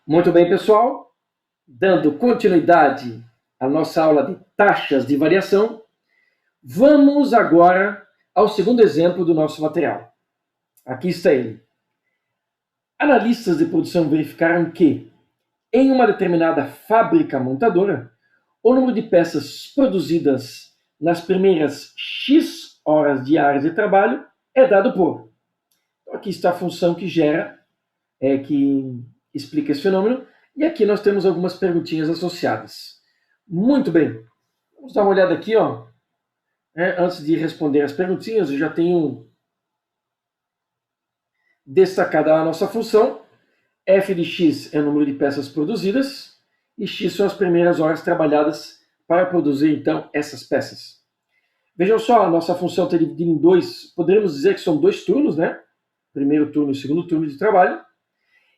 Muito bem, pessoal. Dando continuidade à nossa aula de taxas de variação, vamos agora ao segundo exemplo do nosso material. Aqui está ele. Analistas de produção verificaram que, em uma determinada fábrica montadora, o número de peças produzidas nas primeiras X horas diárias de trabalho é dado por. Então, aqui está a função que gera, que explica esse fenômeno, e aqui nós temos algumas perguntinhas associadas. Muito bem, vamos dar uma olhada aqui, ó. Antes de responder as perguntinhas, eu já tenho destacada a nossa função. F de x é o número de peças produzidas, e x são as primeiras horas trabalhadas para produzir, então, essas peças. Vejam só, a nossa função está dividida em dois, poderíamos dizer que são dois turnos, né? Primeiro turno e segundo turno de trabalho.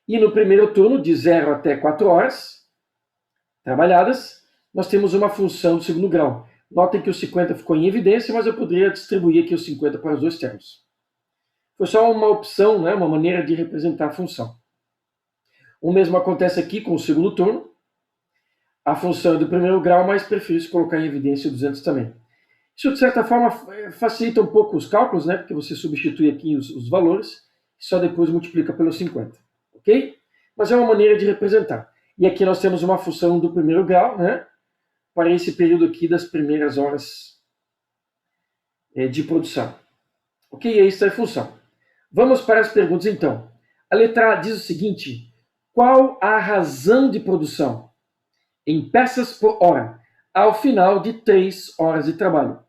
E no primeiro turno, de 0 até 4 horas trabalhadas, nós temos uma função do segundo grau. Notem que o 50 ficou em evidência, mas eu poderia distribuir aqui o 50 para os dois termos. Foi só uma opção, né, uma maneira de representar a função. O mesmo acontece aqui com o segundo turno. A função é do primeiro grau, mas prefiro colocar em evidência o 200 também. Isso, de certa forma, facilita um pouco os cálculos, né, porque você substitui aqui os valores e só depois multiplica pelo 50. Ok? Mas é uma maneira de representar. E aqui nós temos uma função do primeiro grau, né, para esse período aqui das primeiras horas de produção. Ok? E aí está a função. Vamos para as perguntas, então. A letra A diz o seguinte: qual a razão de produção em peças por hora ao final de 3 horas de trabalho?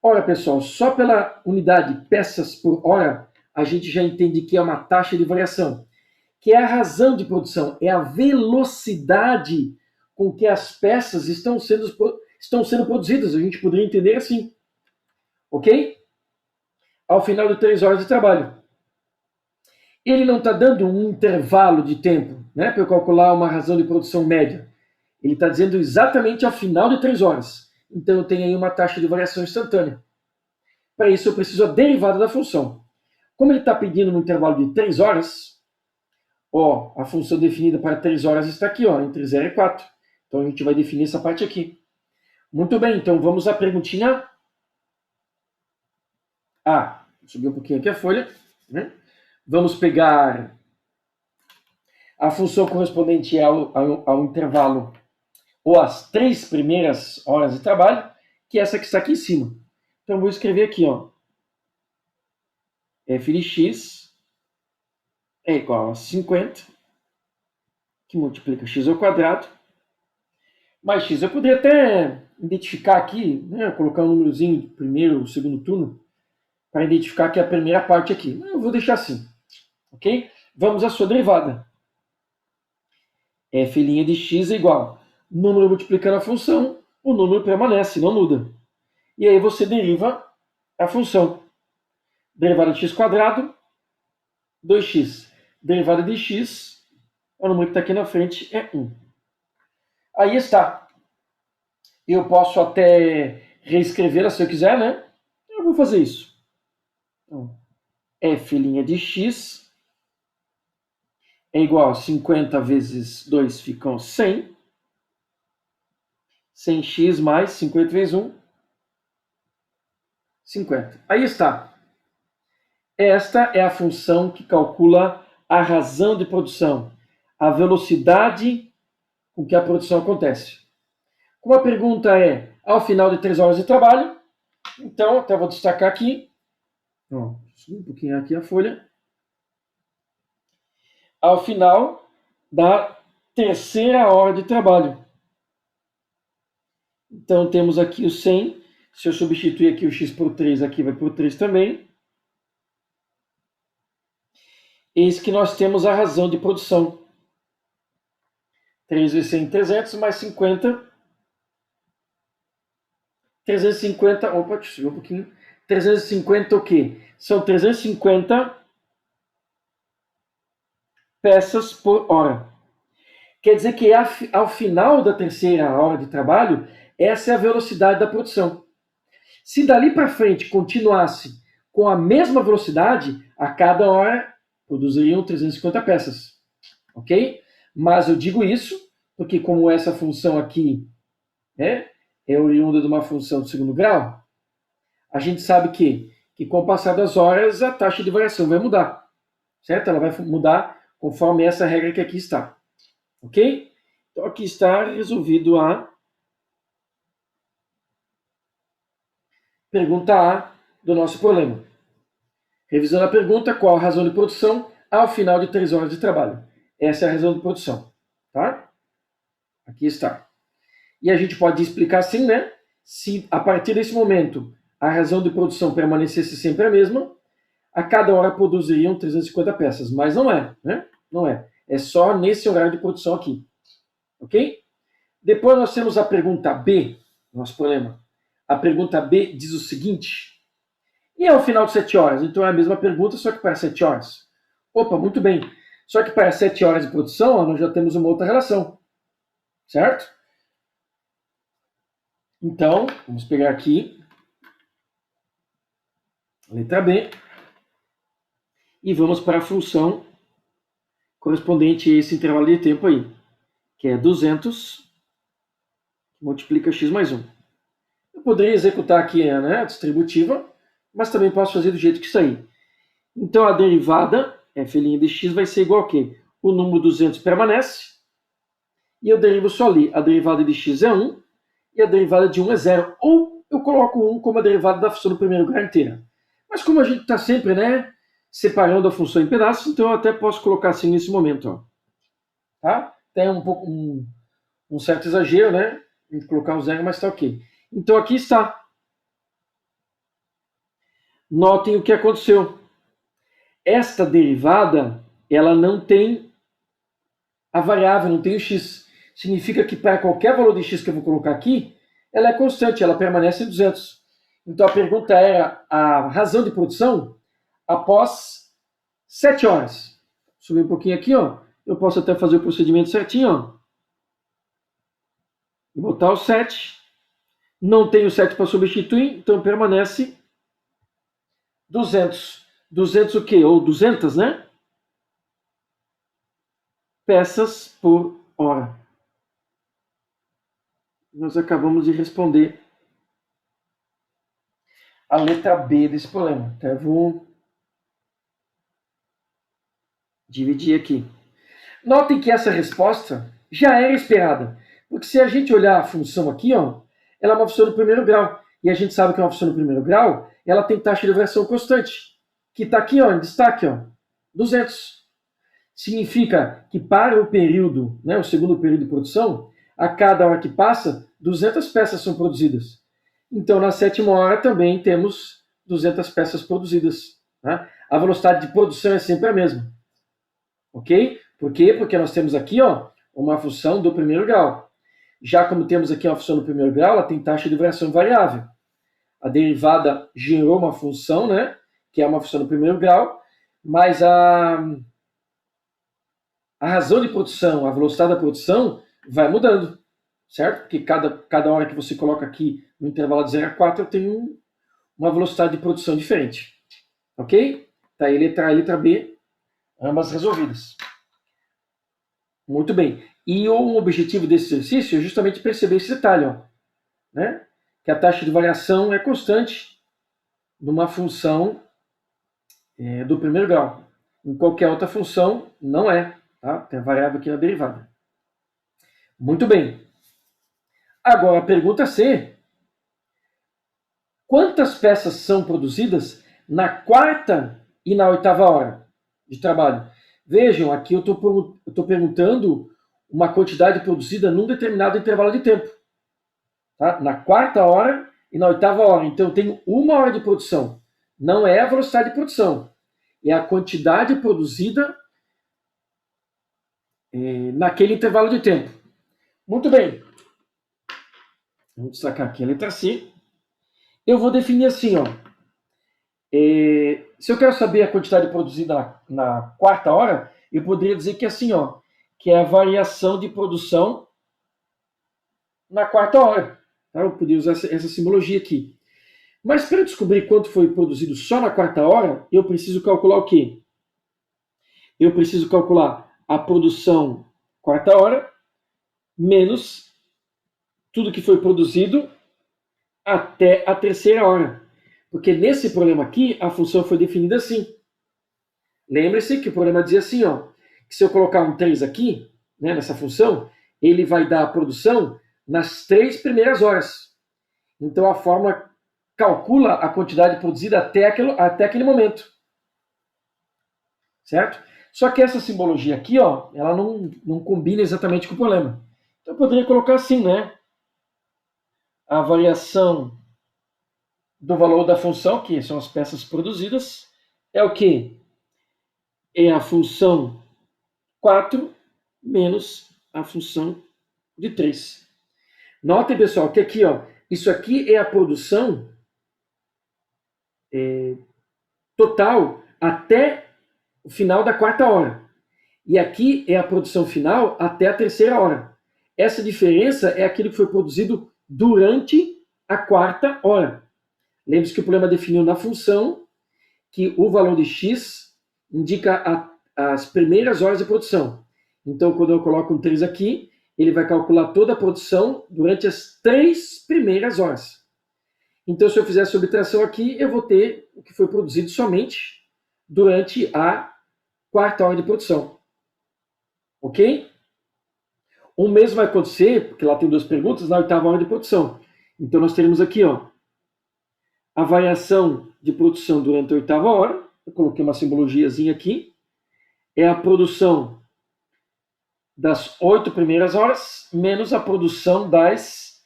Ora, pessoal, só pela unidade peças por hora, a gente já entende que é uma taxa de variação, que é a razão de produção, é a velocidade com que as peças estão sendo produzidas. A gente poderia entender assim. Ok? Ao final de 3 horas de trabalho. Ele não está dando um intervalo de tempo, né, para eu calcular uma razão de produção média. Ele está dizendo exatamente ao final de 3 horas. Então eu tenho aí uma taxa de variação instantânea. Para isso eu preciso a derivada da função. Como ele está pedindo no intervalo de 3 horas, a função definida para 3 horas está aqui, entre 0 e 4. Então a gente vai definir essa parte aqui. Muito bem, então vamos à perguntinha A. Vou subir um pouquinho aqui a folha. Né? Vamos pegar a função correspondente ao intervalo ou às 3 primeiras horas de trabalho, que é essa que está aqui em cima. Então vou escrever aqui, f de x é igual a 50, que multiplica x ao quadrado, mais x. Eu poderia até identificar aqui, né, colocar um númerozinho do primeiro ou segundo turno, para identificar que é a primeira parte aqui. Eu vou deixar assim, ok? Vamos à sua derivada. F' de x é igual número multiplicando a função, o número permanece, não muda. E aí você deriva a função. Derivada de x quadrado, 2x. Derivada de x, o número que está aqui na frente é 1. Aí está. Eu posso até reescrevê-la se eu quiser, né? Eu vou fazer isso. Então, f' de x é igual a 50 vezes 2 ficam 100. 100x mais 50 vezes 1, 50. Aí está. Esta é a função que calcula a razão de produção, a velocidade com que a produção acontece. Como a pergunta é ao final de 3 horas de trabalho, então, até vou destacar aqui, subir um pouquinho aqui a folha, ao final da terceira hora de trabalho. Então, temos aqui o 100, se eu substituir aqui o x por 3, aqui vai por 3 também. Eis que nós temos a razão de produção. 3 vezes 100, 300, mais 50. 350, opa, deixa eu subir um pouquinho. 350 o quê? São 350 peças por hora. Quer dizer que ao final da terceira hora de trabalho, essa é a velocidade da produção. Se dali para frente continuasse com a mesma velocidade, a cada hora produziriam 350 peças. Ok? Mas eu digo isso porque como essa função aqui é oriunda de uma função de segundo grau, a gente sabe que com o passar das horas a taxa de variação vai mudar, certo? Ela vai mudar conforme essa regra que aqui está, ok? Então aqui está resolvido a pergunta A do nosso problema. Revisando a pergunta, qual a razão de produção ao final de 3 horas de trabalho? Essa é a razão de produção, tá? Aqui está. E a gente pode explicar assim, né? Se a partir desse momento a razão de produção permanecesse sempre a mesma, a cada hora produziriam 350 peças. Mas não é, né? Não é. É só nesse horário de produção aqui. Ok? Depois nós temos a pergunta B, nosso problema. A pergunta B diz o seguinte: e ao final de 7 horas? Então é a mesma pergunta, só que para 7 horas. Opa, muito bem. Só que para 7 horas de produção, ó, nós já temos uma outra relação. Certo? Então, vamos pegar aqui a letra B e vamos para a função correspondente a esse intervalo de tempo aí, que é 200 que multiplica x mais 1. Eu poderia executar aqui a distributiva, mas também posso fazer do jeito que está aí. Então a derivada f' de x vai ser igual a quê? O número 200 permanece e eu derivo só ali. A derivada de x é 1 e a derivada de 1 é 0. Ou eu coloco 1 como a derivada da função do primeiro grau inteira. Mas como a gente está sempre separando a função em pedaços, então eu até posso colocar assim nesse momento. Ó. Tá? Tem um certo exagero, né? A gente colocar o 0, mas está ok. Então aqui está. Notem o que aconteceu. Esta derivada, ela não tem a variável, não tem o x. Significa que para qualquer valor de x que eu vou colocar aqui, ela é constante, ela permanece em 200. Então a pergunta era a razão de produção após 7 horas. Subir um pouquinho aqui, ó. Eu posso até fazer o procedimento certinho, ó. Vou botar o 7. Não tenho 7 para substituir, então permanece 200. 200 o quê? Ou 200, né? Peças por hora. Nós acabamos de responder a letra B desse problema. Então, eu vou dividir aqui. Notem que essa resposta já era esperada. Porque se a gente olhar a função aqui, ó, ela é uma função do primeiro grau. E a gente sabe que é uma função do primeiro grau, ela tem taxa de variação constante. Que está aqui, ó, em destaque, ó, 200. Significa que para o período, o segundo período de produção, a cada hora que passa, 200 peças são produzidas. Então, na 7ª hora também temos 200 peças produzidas. Tá? A velocidade de produção é sempre a mesma. Ok? Por quê? Porque nós temos aqui uma função do primeiro grau. Já como temos aqui uma função do primeiro grau, ela tem taxa de variação variável. A derivada gerou uma função, que é uma função do primeiro grau, mas a razão de produção, a velocidade da produção vai mudando, certo? Porque cada hora que você coloca aqui no intervalo de 0 a 4, eu tenho uma velocidade de produção diferente. Ok? Tá aí letra A e letra B, ambas resolvidas. Muito bem. E o objetivo desse exercício é justamente perceber esse detalhe, que a taxa de variação é constante numa função do primeiro grau. Em qualquer outra função, não é. Tá? Tem a variável aqui na derivada. Muito bem. Agora, a pergunta C. Quantas peças são produzidas na 4ª e na 8ª hora de trabalho? Vejam, aqui eu estou perguntando uma quantidade produzida num determinado intervalo de tempo. Tá? Na 4ª hora e na 8ª hora. Então, eu tenho 1 hora de produção. Não é a velocidade de produção. É a quantidade produzida naquele intervalo de tempo. Muito bem. Vamos destacar aqui a letra C. Eu vou definir assim, se eu quero saber a quantidade produzida na 4ª hora, eu poderia dizer que é assim, que é a variação de produção na 4ª hora. Tá? Eu poderia usar essa simbologia aqui. Mas para eu descobrir quanto foi produzido só na 4ª hora, eu preciso calcular o quê? Eu preciso calcular a produção quarta hora, menos tudo que foi produzido até a terceira hora. Porque nesse problema aqui, a função foi definida assim. Lembre-se que o problema dizia assim, ó, que se eu colocar um 3 aqui, né, nessa função, ele vai dar a produção nas 3 primeiras horas. Então a fórmula calcula a quantidade produzida até aquele momento. Certo? Só que essa simbologia aqui, ó, ela não combina exatamente com o problema. Então eu poderia colocar assim, né? A variação do valor da função, que são as peças produzidas, é o quê? É a função 4 menos a função de 3. Notem, pessoal, que aqui, ó, isso aqui é a produção total até o final da quarta hora. E aqui é a produção final até a terceira hora. Essa diferença é aquilo que foi produzido durante a quarta hora. Lembre-se que o problema definiu na função que o valor de x indica as primeiras horas de produção. Então, quando eu coloco um 3 aqui, ele vai calcular toda a produção durante as 3 primeiras horas. Então, se eu fizer a subtração aqui, eu vou ter o que foi produzido somente durante a quarta hora de produção. Ok? O mesmo vai acontecer, porque lá tem 2 perguntas, na oitava hora de produção. Então, nós teremos aqui, ó, a variação de produção durante a oitava hora. Eu coloquei uma simbologiazinha aqui. É a produção das 8 primeiras horas menos a produção das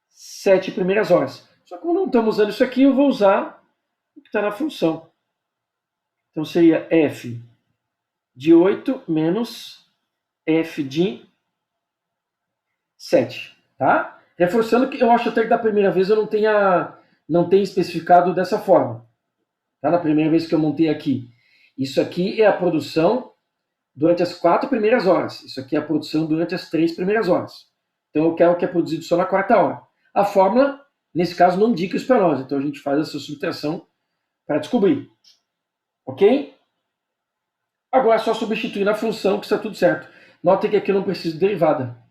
7 primeiras horas. Só que como não estamos usando isso aqui, eu vou usar o que está na função. Então, seria f de 8 menos f de 7, tá? Reforçando que eu acho até que da primeira vez eu não tenha especificado dessa forma. Tá? Na primeira vez que eu montei aqui. Isso aqui é a produção durante as 4 primeiras horas. Isso aqui é a produção durante as 3 primeiras horas. Então eu quero o que é produzido só na quarta hora. A fórmula, nesse caso, não indica isso para nós. Então a gente faz essa subtração para descobrir. Ok? Agora é só substituir na função que está tudo certo. Notem que aqui eu não preciso de derivada,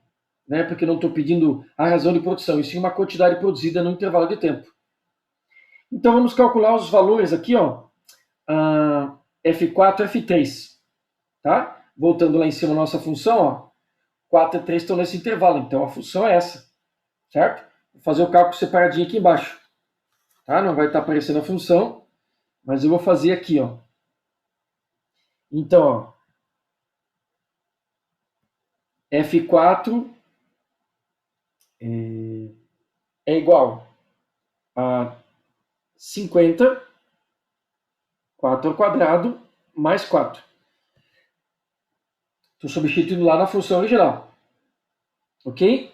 né? Porque eu não estou pedindo a razão de produção, e sim uma quantidade produzida no intervalo de tempo. Então vamos calcular os valores aqui, ó, F4 e F3. Tá? Voltando lá em cima a nossa função, ó, 4 e 3 estão nesse intervalo, então a função é essa. Certo? Vou fazer o cálculo separadinho aqui embaixo. Tá? Não vai estar aparecendo a função, mas eu vou fazer aqui, ó. Então, ó, F4 é igual a 50, 4 ao quadrado, mais 4. Estou substituindo lá na função original. Ok?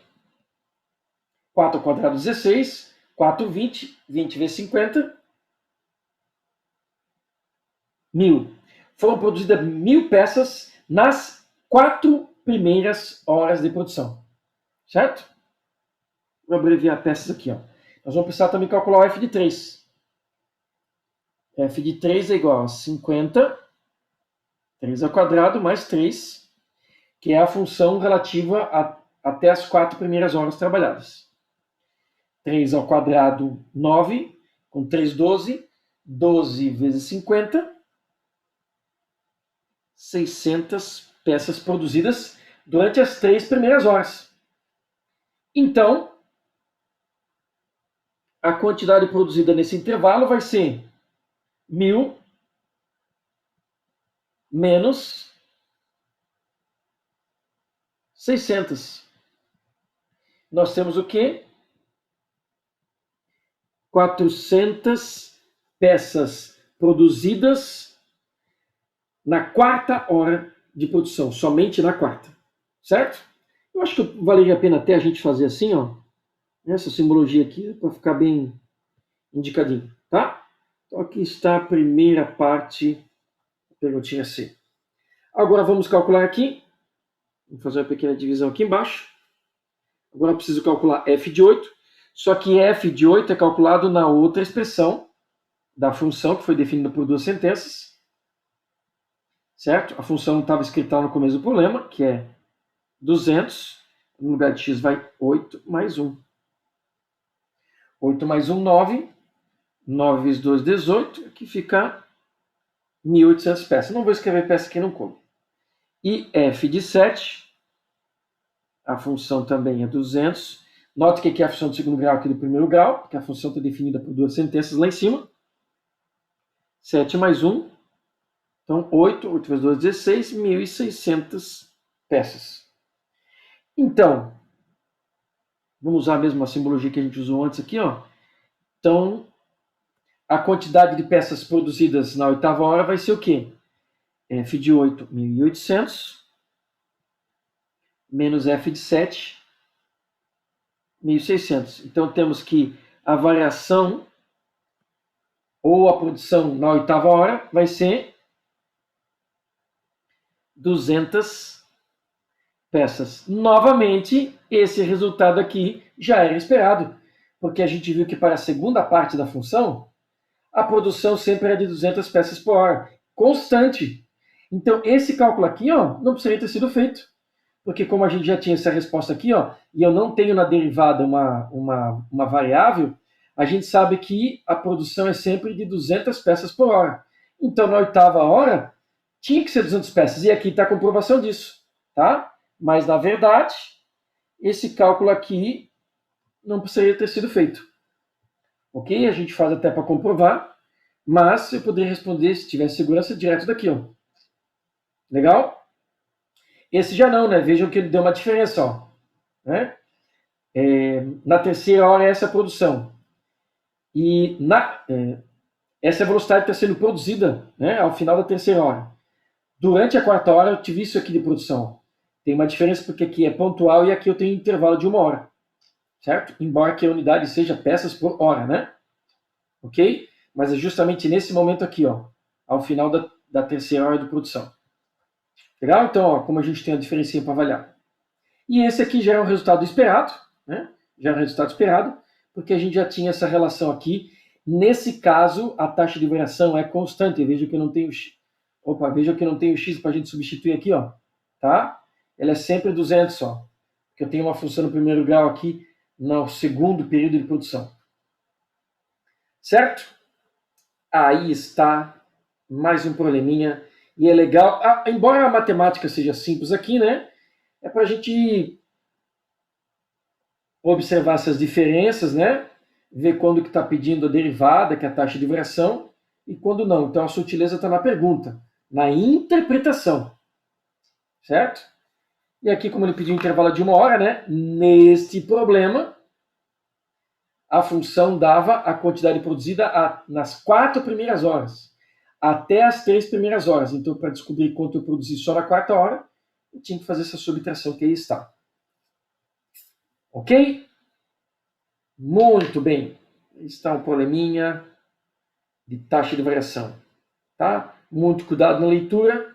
4 ao quadrado, 16. 4, 20. 20 vezes 50. 1000. Foram produzidas 1000 peças nas 4 primeiras horas de produção. Certo? Vou abreviar peças aqui, ó. Nós vamos precisar também calcular o F de 3. F de 3 é igual a 50, 3 ao quadrado, mais 3, que é a função relativa até as 4 primeiras horas trabalhadas. 3 ao quadrado, 9, com 3, 12. 12 vezes 50, 600 peças produzidas durante as 3 primeiras horas. Então, a quantidade produzida nesse intervalo vai ser 1000 menos 600. Nós temos o quê? 400 peças produzidas na quarta hora de produção, somente na quarta. Certo? Eu acho que valeria a pena até a gente fazer assim, ó, essa simbologia aqui, para ficar bem indicadinho, tá? Então aqui está a primeira parte da perguntinha C. Agora vamos calcular aqui. Vou fazer uma pequena divisão aqui embaixo. Agora eu preciso calcular f de 8, só que f de 8 é calculado na outra expressão da função que foi definida por 2 sentenças. Certo? A função estava escrita lá no começo do problema, que é 200, no lugar de x vai 8 mais 1. 8 mais 1, 9. 9 vezes 2, 18, que fica 1.800 peças. Não vou escrever peça que não come. E f de 7, a função também é 200. Note que aqui é a função do segundo grau aqui do primeiro grau, porque a função está definida por duas sentenças lá em cima. 7 mais 1, então 8, 8 vezes 2, 16, 1.600 peças. Então, vamos usar a mesma simbologia que a gente usou antes aqui, ó. Então, a quantidade de peças produzidas na oitava hora vai ser o quê? F de 8, 1.800, menos F de 7, 1.600. Então, temos que a variação ou a produção na oitava hora vai ser 200 peças. Novamente, esse resultado aqui já era esperado, porque a gente viu que para a segunda parte da função, a produção sempre era de 200 peças por hora, constante. Então, esse cálculo aqui, ó, não precisaria ter sido feito, porque como a gente já tinha essa resposta aqui, ó, e eu não tenho na derivada uma variável, a gente sabe que a produção é sempre de 200 peças por hora. Então, na oitava hora, tinha que ser 200 peças, e aqui está a comprovação disso, tá? Mas, na verdade, esse cálculo aqui não precisaria ter sido feito. Ok? A gente faz até para comprovar, mas eu poderia responder, se tiver segurança, direto daqui, ó. Legal? Esse já não, né? Vejam que ele deu uma diferença, ó. Né? Na terceira hora, essa é a produção. E essa velocidade está sendo produzida, né, ao final da terceira hora. Durante a quarta hora, eu tive isso aqui de produção. Tem uma diferença porque aqui é pontual e aqui eu tenho intervalo de 1 hora. Certo? Embora que a unidade seja peças por hora, né? Ok? Mas é justamente nesse momento aqui, ó, ao final da terceira hora de produção. Legal? Então, ó, como a gente tem a diferença para avaliar. E esse aqui já é um resultado esperado, né? Já é um resultado esperado, porque a gente já tinha essa relação aqui. Nesse caso, a taxa de variação é constante. Veja que eu não tenho veja que eu não tenho x para a gente substituir aqui, ó, tá? Ela é sempre 200 só, porque eu tenho uma função no primeiro grau aqui no segundo período de produção. Certo? Aí está mais um probleminha. E é legal, embora a matemática seja simples aqui, né? É para a gente observar essas diferenças, né? Ver quando que está pedindo a derivada, que é a taxa de variação, e quando não. Então a sutileza está na pergunta, na interpretação. Certo? E aqui, como ele pediu um intervalo de 1 hora, né? Neste problema, a função dava a quantidade produzida nas 4 primeiras horas, até as 3 primeiras horas. Então, para descobrir quanto eu produzi só na quarta hora, eu tinha que fazer essa subtração que aí está. Ok? Muito bem. Está um probleminha de taxa de variação. Tá? Muito cuidado na leitura,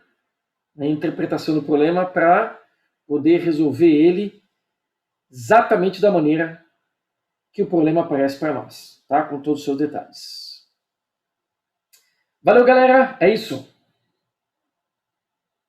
na interpretação do problema, para poder resolver ele exatamente da maneira que o problema aparece para nós, tá? Com todos os seus detalhes. Valeu, galera! É isso.